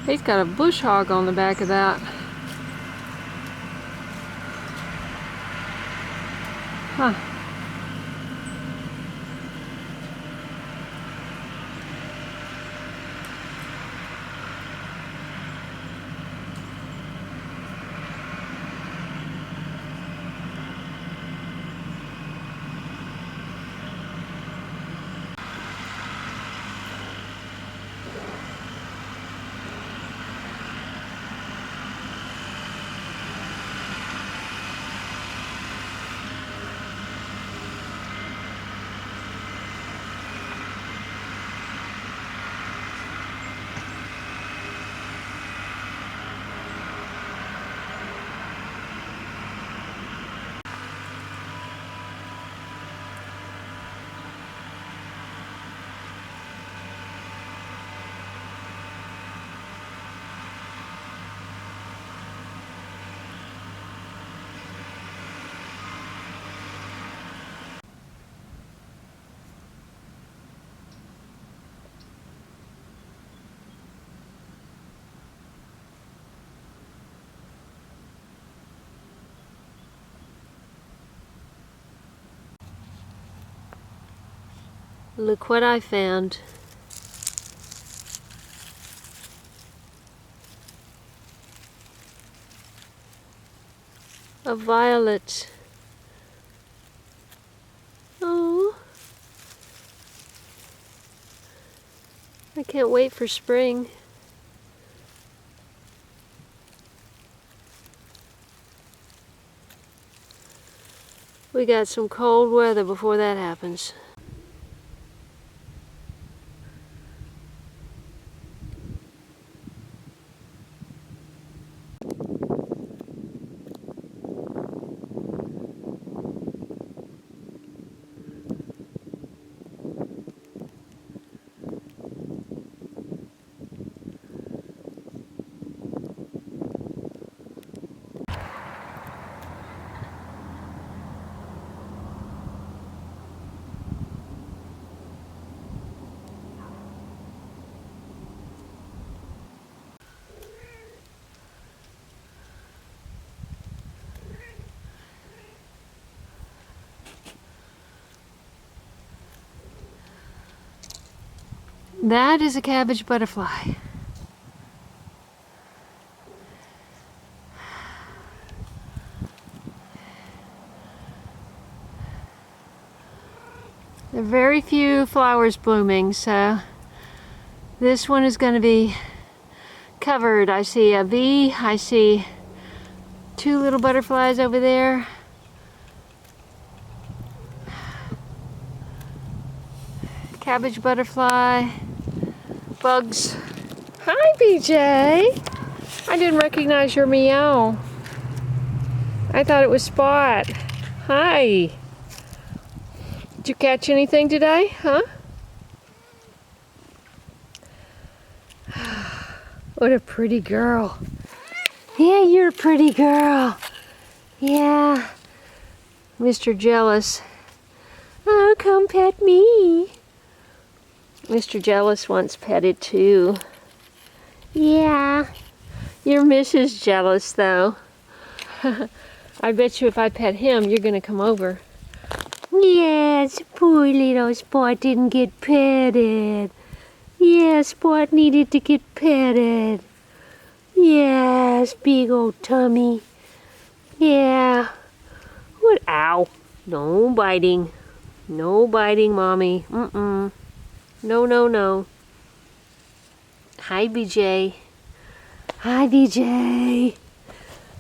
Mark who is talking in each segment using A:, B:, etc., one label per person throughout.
A: He's got a bush hog on the back of that. Huh. Look what I found. A violet. Oh. I can't wait for spring. We got some cold weather before that happens. That is a cabbage butterfly. There are very few flowers blooming, so this one is going to be covered. I see a bee, I see two little butterflies over there. Cabbage butterfly, bugs. Hi, BJ. I didn't recognize your meow. I thought it was Spot. Hi. Did you catch anything today, huh? What a pretty girl. Yeah, you're a pretty girl. Yeah. Mr. Jealous. Oh, come pet me. Mr. Jealous wants petted too. Yeah. You're Mrs. Jealous though. I bet you if I pet him, you're gonna come over. Yes, poor little Spot didn't get petted. Yeah, Spot needed to get petted. Yes, big old tummy. Yeah. What? Ow. No biting. No biting, Mommy. Mm-mm. No, no, no. Hi, BJ. Hi, BJ.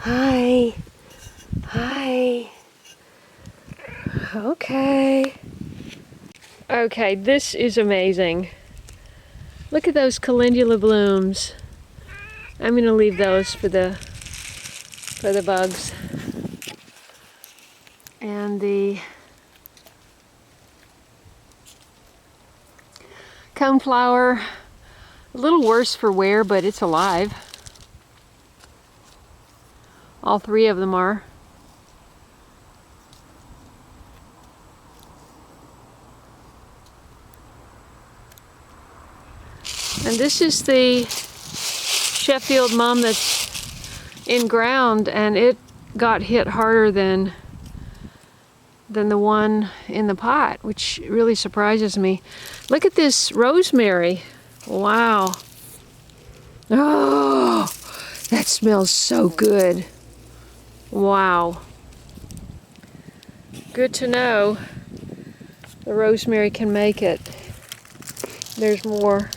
A: Hi. Hi. Okay. Okay, this is amazing. Look at those calendula blooms. I'm gonna leave those for the bugs. And the coneflower, a little worse for wear, but it's alive. All three of them are. And this is the Sheffield mum that's in ground, and it got hit harder than the one in the pot, which really surprises me. Look at this rosemary. Wow. Oh, that smells so good. Wow. Good to know the rosemary can make it. There's more.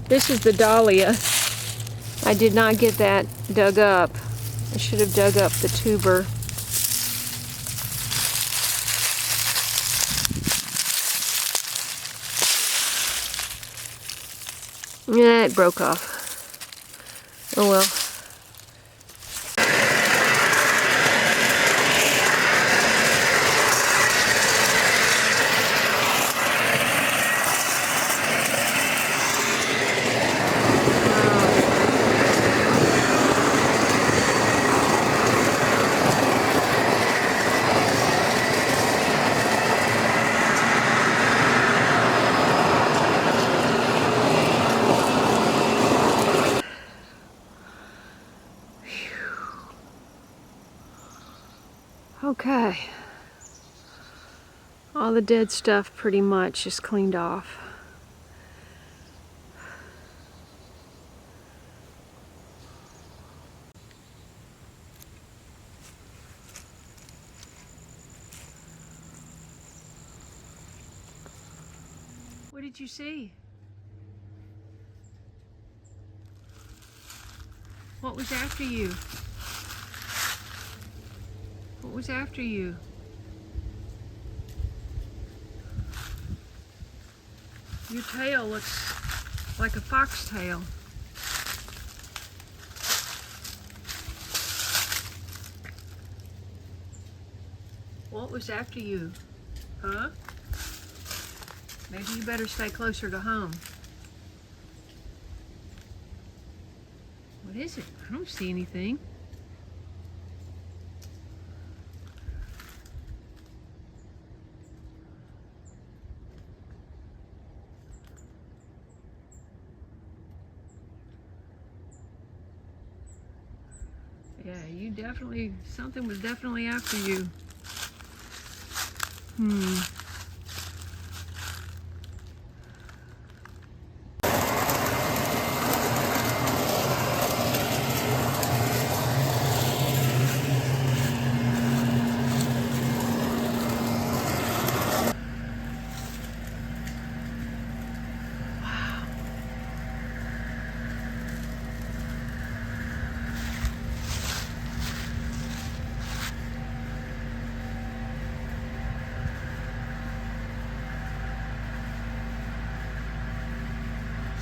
A: This is the dahlia. I did not get that dug up. I should have dug up the tuber. Yeah, it broke off. Oh well. Okay, all the dead stuff pretty much is cleaned off. What did you see? What was after you? What was after you? Your tail looks like a foxtail. What was after you? Huh? Maybe you better stay closer to home. What is it? I don't see anything. Yeah, you definitely, something was definitely after you.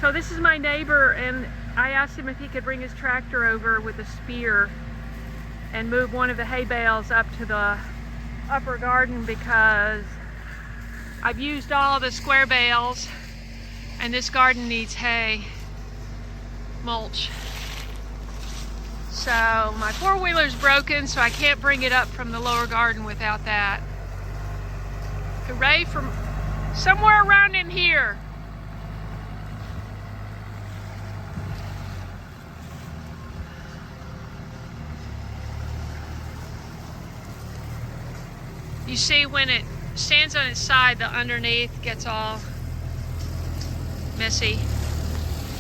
A: So this is my neighbor, and I asked him if he could bring his tractor over with a spear and move one of the hay bales up to the upper garden, because I've used all the square bales and this garden needs hay, mulch. So my four-wheeler's broken, so I can't bring it up from the lower garden without that. Hooray, from somewhere around in here. You see, when it stands on its side, the underneath gets all messy.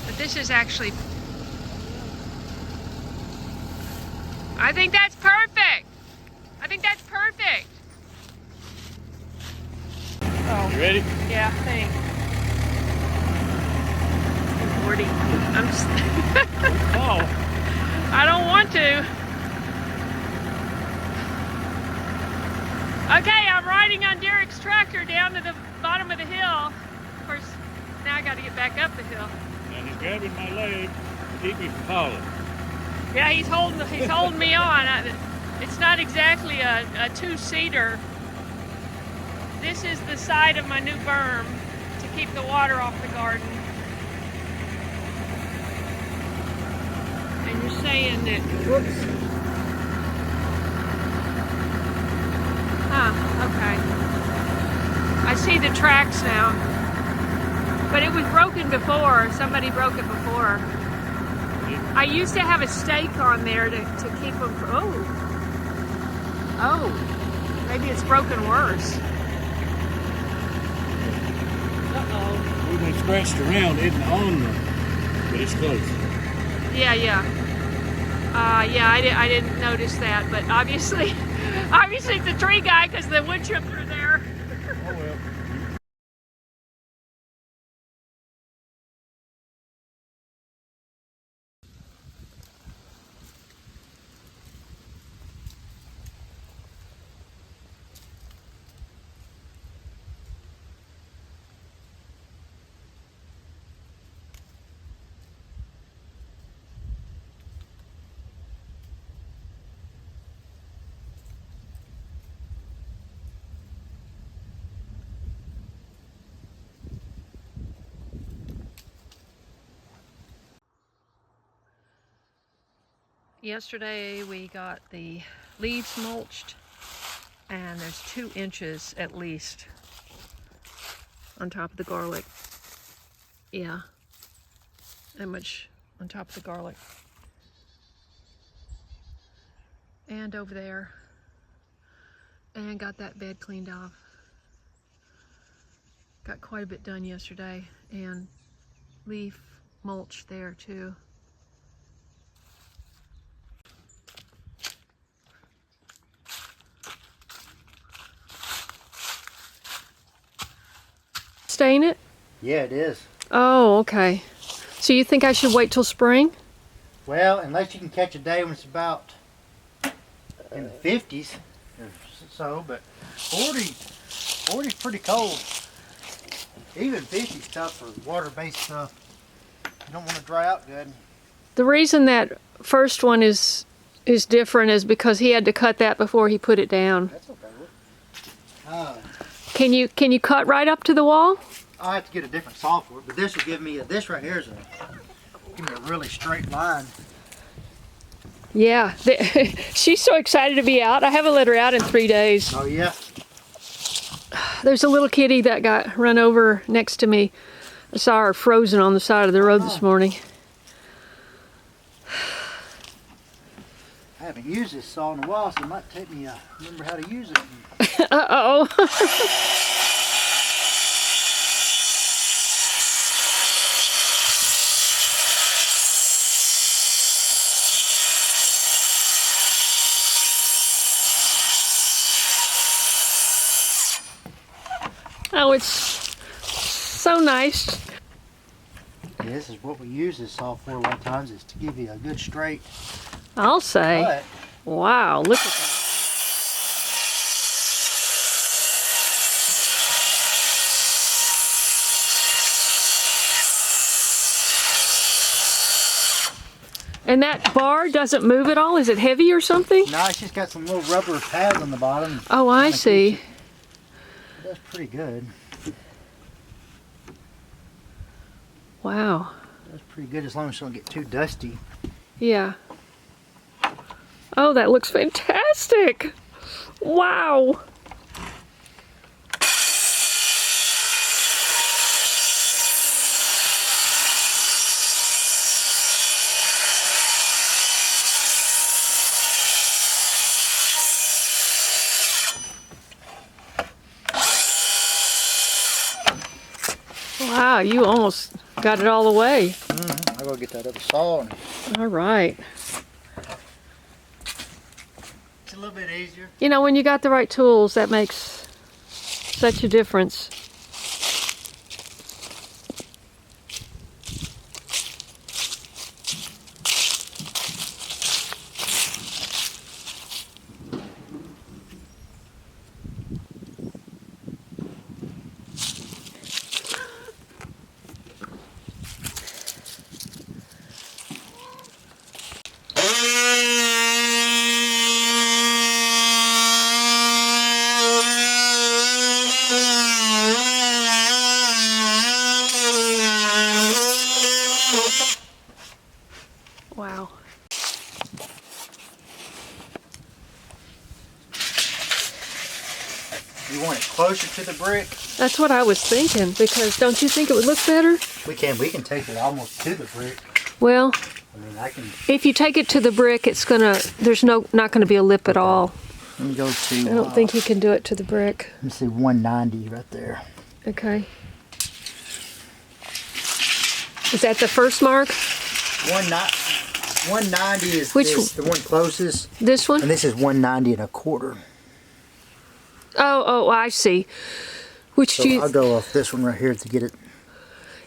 A: But this is actually, I think that's perfect. I think that's perfect. Oh.
B: You ready?
A: Yeah, thanks. Lordy, I'm just
B: Oh.
A: I don't want to. Okay, I'm riding on Derrick's tractor down to the bottom of the hill. Of course, now I got to get back up the hill.
B: And he's grabbing my leg to keep me from falling.
A: Yeah, he's holding me on. It's not exactly a two-seater. This is the side of my new berm to keep the water off the garden. And you're saying that, whoops. Okay. I see the tracks now. But it was broken before. Somebody broke it before. I used to have a stake on there to keep them from... Oh, maybe it's broken worse. Uh-oh.
B: We've been scratched around, isn't on them, but it's close.
A: Yeah. Yeah, I didn't notice that, but obviously it's a tree guy because the wood chips are there.
B: Oh well.
A: Yesterday we got the leaves mulched, and there's 2 inches at least on top of the garlic. Yeah, that much on top of the garlic. And over there. And got that bed cleaned off. Got quite a bit done yesterday, and leaf mulch there too. Stain it?
C: Yeah, it is.
A: Oh, okay. So you think I should wait till spring?
C: Well, unless you can catch a day when it's about in the 50s or so, but 40's pretty cold. Even 50's tough for water-based stuff. You don't want to dry out good.
A: The reason that first one is different is because he had to cut that before he put it down.
C: That's okay.
A: Can you cut right up to the wall?
C: I'll have to get a different saw for it, but this will give me this right here is give me a really straight line.
A: Yeah, she's so excited to be out. I haven't let her out in 3 days.
C: Oh yeah.
A: There's a little kitty that got run over next to me. I saw her frozen on the side of the road this morning.
C: I haven't used this saw in a while, so it might take me remember how to use it.
A: Uh-oh. Oh, it's so nice.
C: Yeah, this is what we use this saw for a lot of times, is to give you a good straight
A: I'll say.
C: cut.
A: Wow, look at that. And that bar doesn't move at all? Is it heavy or something?
C: No, it's just got some little rubber pads on the bottom.
A: Oh, I see.
C: That's pretty good.
A: Wow.
C: That's pretty good as long as it don't get too dusty.
A: Yeah. Oh, that looks fantastic. Wow. Wow, you almost got it all the way.
C: I'll go get that other saw. And
A: All right.
C: it's a little bit easier.
A: You know, when you got the right tools, that makes such a difference.
C: You want it closer to the brick?
A: That's what I was thinking, because don't you think it would look better?
C: We can take it almost to the brick.
A: Well,
C: I mean, I can.
A: if you take it to the brick, it's gonna, there's not gonna be a lip at all.
C: Let me go to.
A: I don't think you can do it to the brick.
C: Let me see, 190 right there.
A: Okay. Is that the first mark?
C: 190 is
A: Which
C: the one closest.
A: This one?
C: And this is 190 1/4.
A: Oh, I see. Which
C: So
A: do you...
C: I'll go off this one right here to get it.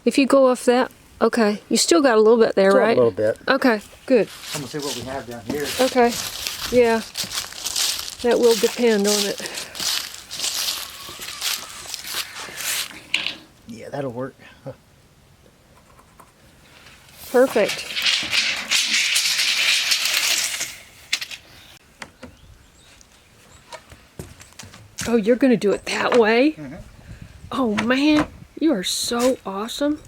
A: If you go off that, okay. You still got a little bit there,
C: Still
A: right?
C: a little bit.
A: Okay, good.
C: I'm gonna see what we have down here.
A: Okay, yeah. That will depend on it.
C: Yeah, that'll work.
A: Perfect. Oh, you're gonna do it that way?
C: Mm-hmm.
A: Oh man, you are so awesome.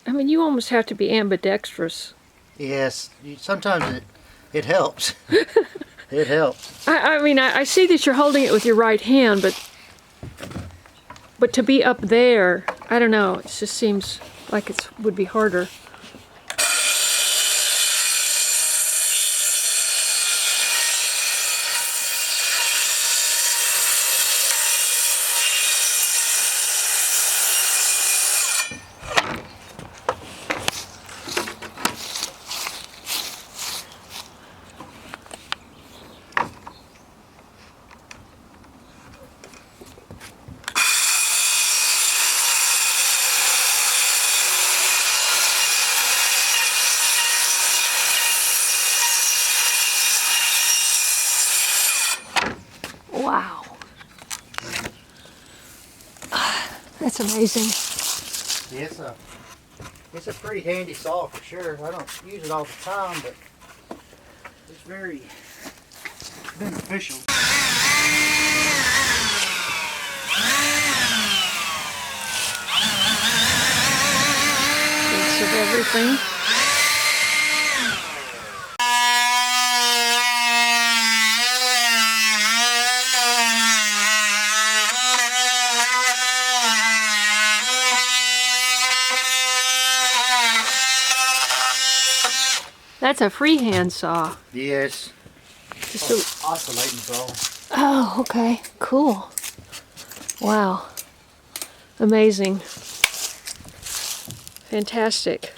A: I mean, you almost have to be ambidextrous.
C: Yes, sometimes it helps. It helps.
A: I mean, I see that you're holding it with your right hand, but to be up there, I don't know. It just seems like it would be harder. Wow. That's amazing.
C: Yeah, it's a pretty handy saw for sure. I don't use it all the time, but it's very beneficial.
A: Piece of everything. That's a freehand saw.
C: Yes.
A: Just a,
C: Oscillating saw.
A: oh, okay. Cool. Wow. Amazing. Fantastic.